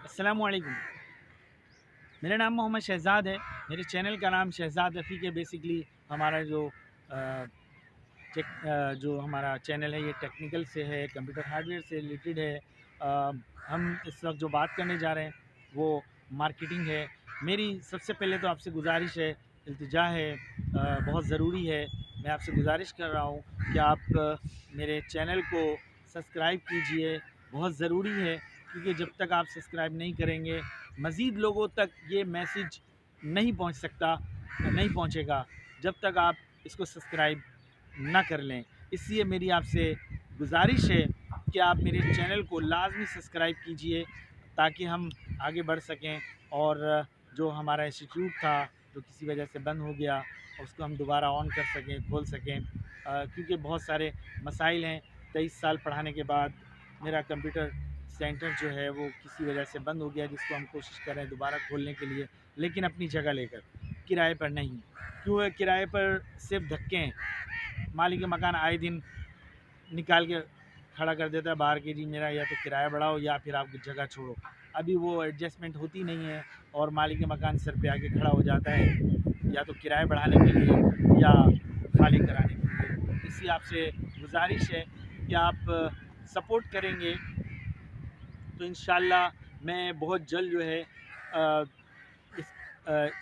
अस्सलामुअलैकुम। मेरा नाम मोहम्मद शहज़ाद है। मेरे चैनल का नाम शहज़ाद रफ़ीक है। बेसिकली हमारा जो हमारा चैनल है ये टेक्निकल से है, कंप्यूटर हार्डवेयर से रिलेटेड है। हम इस वक्त जो बात करने जा रहे हैं वो मार्केटिंग है। मेरी सबसे पहले तो आपसे गुजारिश है, इल्तिजा है, बहुत ज़रूरी है, मैं आपसे गुजारिश कर रहा हूँ कि आप मेरे चैनल को सब्सक्राइब कीजिए। बहुत ज़रूरी है, क्योंकि जब तक आप सब्सक्राइब नहीं करेंगे मज़ीद लोगों तक ये मैसेज नहीं पहुँच सकता, नहीं पहुँचेगा जब तक आप इसको सब्सक्राइब ना कर लें। इसलिए मेरी आपसे गुजारिश है कि आप मेरे चैनल को लाजमी सब्सक्राइब कीजिए ताकि हम आगे बढ़ सकें और जो हमारा इंस्टीट्यूट था जो किसी वजह से बंद हो गया उसको हम दोबारा ऑन कर सकें, खोल सकें। क्योंकि बहुत सारे मसाइल हैं। 23 साल पढ़ाने के बाद मेरा कंप्यूटर सेंटर जो है वो किसी वजह से बंद हो गया, जिसको हम कोशिश कर रहे हैं दोबारा खोलने के लिए, लेकिन अपनी जगह लेकर, किराए पर नहीं। क्यों है किराए पर? सिर्फ धक्के हैं। मालिक मकान आए दिन निकाल के खड़ा कर देता है बाहर के, जी मेरा या तो किराया बढ़ाओ या फिर आप जगह छोड़ो। अभी वो एडजस्टमेंट होती नहीं है और मालिक मकान सर पे आके खड़ा हो जाता है, या तो किराया बढ़ाने के लिए या खाली कराने के लिए। इसलिए आपसे गुजारिश है कि आप सपोर्ट करेंगे तो इंशाल्लाह मैं बहुत जल्द जो है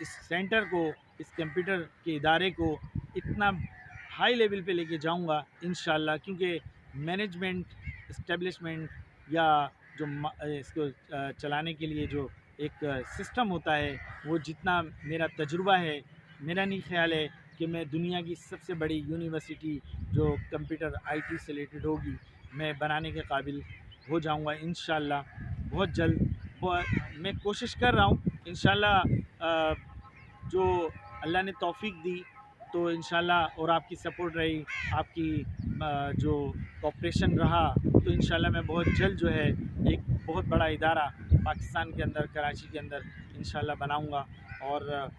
इस सेंटर को, इस कंप्यूटर के इदारे को इतना हाई लेवल पे लेके जाऊंगा इंशाल्लाह। क्योंकि मैनेजमेंट, इस्टेब्लिशमेंट या इसको चलाने के लिए जो एक सिस्टम होता है, वो जितना मेरा तजुर्बा है, मेरा नहीं ख्याल है कि मैं दुनिया की सबसे बड़ी यूनिवर्सिटी जो कंप्यूटर आईटी से रिलेटेड होगी मैं बनाने के काबिल हो जाऊंगा इंशाल्लाह बहुत जल्द। मैं कोशिश कर रहा हूँ इंशाल्लाह, जो अल्लाह ने तौफीक दी तो इंशाल्लाह, और आपकी सपोर्ट रही, आपकी जो कोऑपरेशन रहा, तो इंशाल्लाह मैं बहुत जल्द जो है एक बहुत बड़ा इदारा पाकिस्तान के अंदर, कराची के अंदर इंशाल्लाह बनाऊंगा। और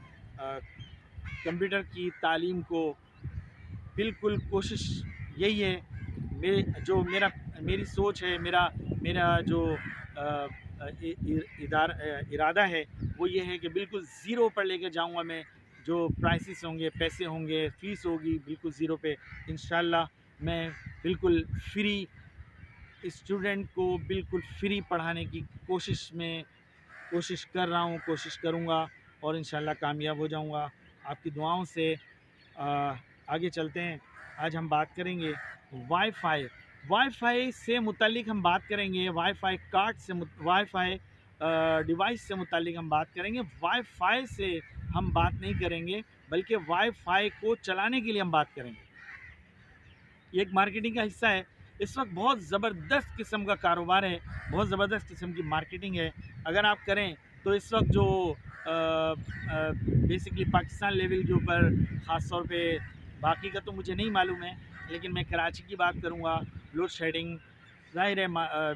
कंप्यूटर की तालीम को बिल्कुल कोशिश यही है, मेरी सोच है, मेरा जो इरादा है वो ये है कि बिल्कुल ज़ीरो पर लेके जाऊंगा मैं। जो प्राइसेस होंगे, पैसे होंगे, फ़ीस होगी बिल्कुल ज़ीरो पे इंशाल्लाह। मैं बिल्कुल फ्री स्टूडेंट को बिल्कुल फ्री पढ़ाने की कोशिश कर रहा हूँ, कोशिश करूँगा और इंशाल्लाह कामयाब हो जाऊँगा आपकी दुआओं से। आगे चलते हैं। आज हम बात करेंगे वाईफ़ाई से मुतालिक हम बात करेंगे, वाईफ़ाई कार्ड से, वाईफ़ाई डिवाइस से मुतालिक हम बात करेंगे। वाईफ़ाई से हम बात नहीं करेंगे, बल्कि वाईफ़ाई को चलाने के लिए हम बात करेंगे। ये एक मार्केटिंग का हिस्सा है। इस वक्त बहुत ज़बरदस्त किस्म का कारोबार है, बहुत ज़बरदस्त किस्म की मार्केटिंग है। अगर आप करें तो इस वक्त जो बेसिकली पाकिस्तान लेवल के ऊपर ख़ास तौर पे, बाकी का तो मुझे नहीं मालूम है, लेकिन मैं कराची की बात करूँगा। लोड शेडिंग, ज़ाहिर है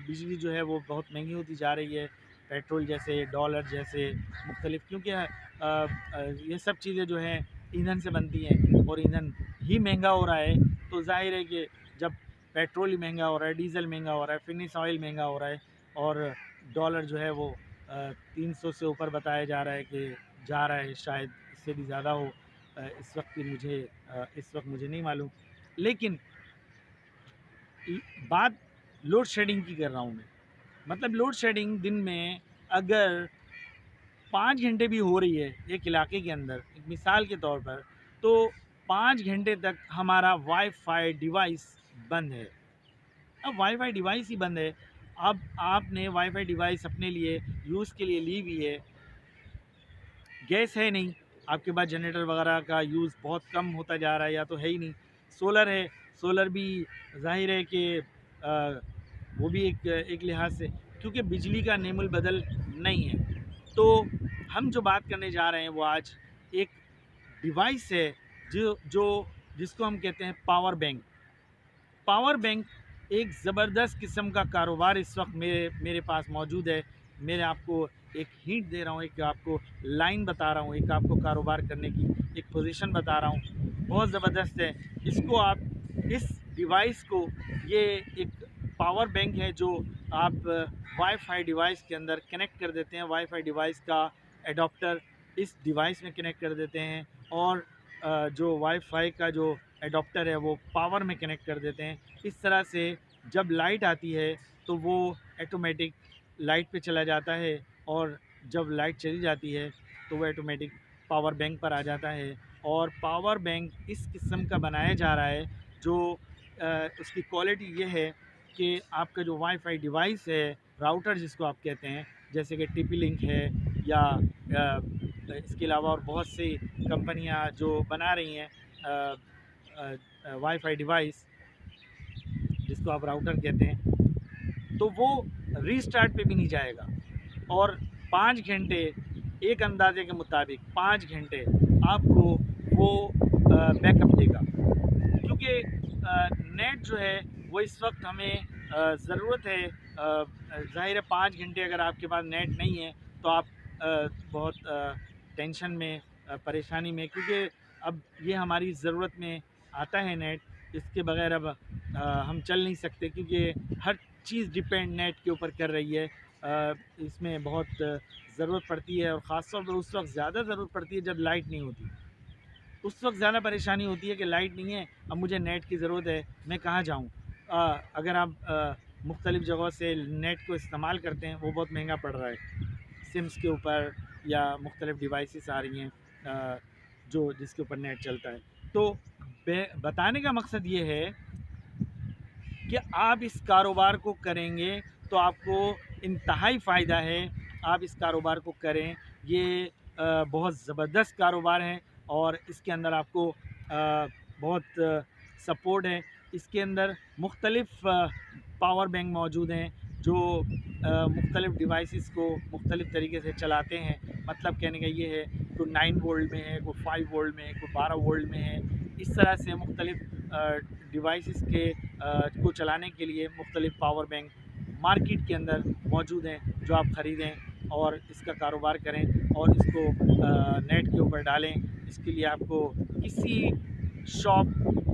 बिजली जो है वो बहुत महंगी होती जा रही है, पेट्रोल जैसे, डॉलर जैसे मुख्तलिफ, क्योंकि ये सब चीज़ें जो हैं ईंधन से बनती हैं और ईंधन ही महंगा हो रहा है। तो ज़ाहिर है कि जब पेट्रोल ही महंगा हो रहा है, डीज़ल महंगा हो रहा है, फिनिश ऑयल महंगा हो रहा है और डॉलर जो है वो 300 से ऊपर बताया जा रहा है कि जा रहा है, शायद इससे भी ज़्यादा हो। इस वक्त मुझे नहीं मालूम, लेकिन बात लोड शेडिंग की कर रहा हूँ मैं। मतलब लोड शेडिंग दिन में अगर 5 घंटे भी हो रही है एक इलाके के अंदर, एक मिसाल के तौर पर, तो 5 घंटे तक हमारा वाईफ़ाई डिवाइस बंद है। अब वाईफ़ाई डिवाइस ही बंद है, अब आपने वाईफ़ाई डिवाइस अपने लिए यूज़ के लिए ली हुई है, गैस है नहीं, आपके पास जनरेटर वगैरह का यूज़ बहुत कम होता जा रहा है, या तो है ही नहीं। सोलर है, सोलर भी ज़ाहिर है कि वो भी एक लिहाज से, क्योंकि बिजली का नेमुल बदल नहीं है। तो हम जो बात करने जा रहे हैं वो आज एक डिवाइस है जिसको हम कहते हैं पावर बैंक। पावर बैंक एक ज़बरदस्त किस्म का कारोबार इस वक्त मेरे पास मौजूद है। मैं आपको एक हिंट दे रहा हूँ, एक आपको लाइन बता रहा हूँ, एक आपको कारोबार करने की एक पोजीशन बता रहा हूँ, बहुत ज़बरदस्त है। इसको आप, इस डिवाइस को, ये एक पावर बैंक है जो आप وائی فائی ڈیوائس کے اندر کنیکٹ کر دیتے ہیں، وائی فائی ڈیوائس کا ایڈاپٹر اس ڈیوائس میں کنیکٹ کر دیتے ہیں، اور جو وائی فائی کا جو ایڈاپٹر ہے وہ پاور میں کنیکٹ کر دیتے ہیں۔ اس طرح سے جب لائٹ آتی ہے تو وہ آٹومیٹک لائٹ پہ چلا جاتا ہے، اور جب لائٹ چلی جاتی ہے تو وہ آٹومیٹک پاور بینک پر آ جاتا ہے۔ اور پاور بینک اس قسم کا بنایا جا رہا ہے جو اس کی کوالٹی یہ ہے کہ آپ کا جو وائی فائی ڈیوائس ہے، راؤٹر جس کو آپ کہتے ہیں، جیسے کہ ٹی پی لنک ہے، یا اس کے علاوہ اور بہت سی کمپنیاں جو بنا رہی ہیں وائی فائی ڈیوائس جس کو آپ راؤٹر کہتے ہیں، تو وہ ری سٹارٹ پہ بھی نہیں جائے گا، اور 5 گھنٹے ایک اندازے کے مطابق 5 گھنٹے آپ کو وہ بیک اپ دے گا، کیونکہ نیٹ جو ہے وہ اس وقت ہمیں ضرورت ہے۔ ظاہر ہے 5 گھنٹے اگر آپ کے پاس نیٹ نہیں ہے تو آپ بہت ٹینشن میں، پریشانی میں، کیونکہ اب یہ ہماری ضرورت میں آتا ہے نیٹ، اس کے بغیر اب ہم چل نہیں سکتے، کیونکہ ہر چیز ڈیپینڈ نیٹ کے اوپر کر رہی ہے۔ اس میں بہت ضرورت پڑتی ہے، اور خاص طور پر اس وقت زیادہ ضرورت پڑتی ہے جب لائٹ نہیں ہوتی۔ اس وقت زیادہ پریشانی ہوتی ہے کہ لائٹ نہیں ہے، اب مجھے نیٹ کی ضرورت ہے، میں کہاں جاؤں؟ اگر آپ مختلف جگہوں سے نیٹ کو استعمال کرتے ہیں، وہ بہت مہنگا پڑ رہا ہے سمس کے اوپر، یا مختلف ڈیوائسز آ رہی ہیں جو جس کے اوپر نیٹ چلتا ہے۔ تو بتانے کا مقصد یہ ہے کہ آپ اس کاروبار کو کریں گے تو آپ کو انتہائی فائدہ ہے، آپ اس کاروبار کو کریں، یہ بہت زبردست کاروبار ہے، اور اس کے اندر آپ کو بہت سپورٹ ہے۔ اس کے اندر مختلف پاور بینک موجود ہیں جو مختلف ڈیوائسز کو مختلف طریقے سے چلاتے ہیں۔ مطلب کہنے کا یہ ہے، کوئی 9 وولٹ میں ہے، کوئی 5 وولٹ میں ہے، کوئی 12 وولٹ میں ہے۔ اس طرح سے مختلف ڈیوائسز کے کو چلانے کے لیے مختلف پاور بینک مارکیٹ کے اندر موجود ہیں، جو آپ خریدیں اور اس کا کاروبار کریں، اور اس کو نیٹ کے اوپر ڈالیں۔ اس کے لیے آپ کو کسی شاپ،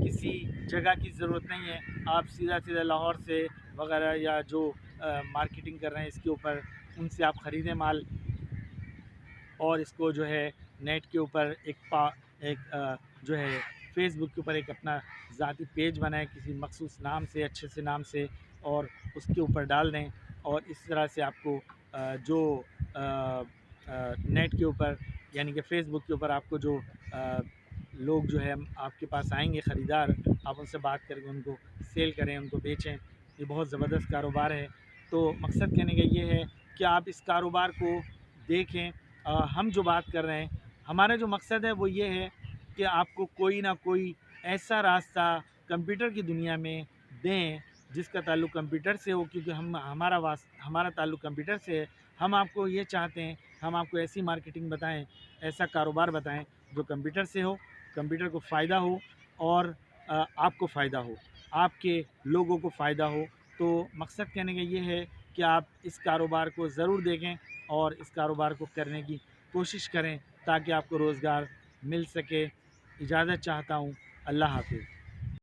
کسی جگہ کی ضرورت نہیں ہے، آپ سیدھا لاہور سے وغیرہ، یا جو مارکیٹنگ کر رہے ہیں اس کے اوپر، ان سے آپ خریدیں مال، اور اس کو جو ہے نیٹ کے اوپر ایک جو ہے فیس بک کے اوپر ایک اپنا ذاتی پیج بنائیں کسی مخصوص نام سے، اچھے سے نام سے، اور اس کے اوپر ڈال دیں، اور اس طرح سے آپ کو جو نیٹ کے اوپر، یعنی کہ فیس بک کے اوپر آپ کو جو لوگ جو ہے آپ کے پاس آئیں گے، خریدار، آپ ان سے بات کر کے ان کو سیل کریں، ان کو بیچیں۔ یہ بہت زبردست کاروبار ہے۔ تو مقصد کہنے کا یہ ہے کہ آپ اس کاروبار کو دیکھیں۔ ہم جو بات کر رہے ہیں، ہمارا جو مقصد ہے وہ یہ ہے کہ آپ کو کوئی نہ کوئی ایسا راستہ کمپیوٹر کی دنیا میں دیں جس کا تعلق کمپیوٹر سے ہو، کیونکہ ہمارا تعلق کمپیوٹر سے ہے۔ ہم آپ کو یہ چاہتے ہیں، ہم آپ کو ایسی مارکیٹنگ بتائیں، ایسا کاروبار بتائیں جو کمپیوٹر سے ہو، کمپیوٹر کو فائدہ ہو، اور آپ کو فائدہ ہو، آپ کے لوگوں کو فائدہ ہو۔ تو مقصد کہنے کا یہ ہے کہ آپ اس کاروبار کو ضرور دیکھیں، اور اس کاروبار کو کرنے کی کوشش کریں تاکہ آپ کو روزگار مل سکے۔ اجازت چاہتا ہوں، اللہ حافظ۔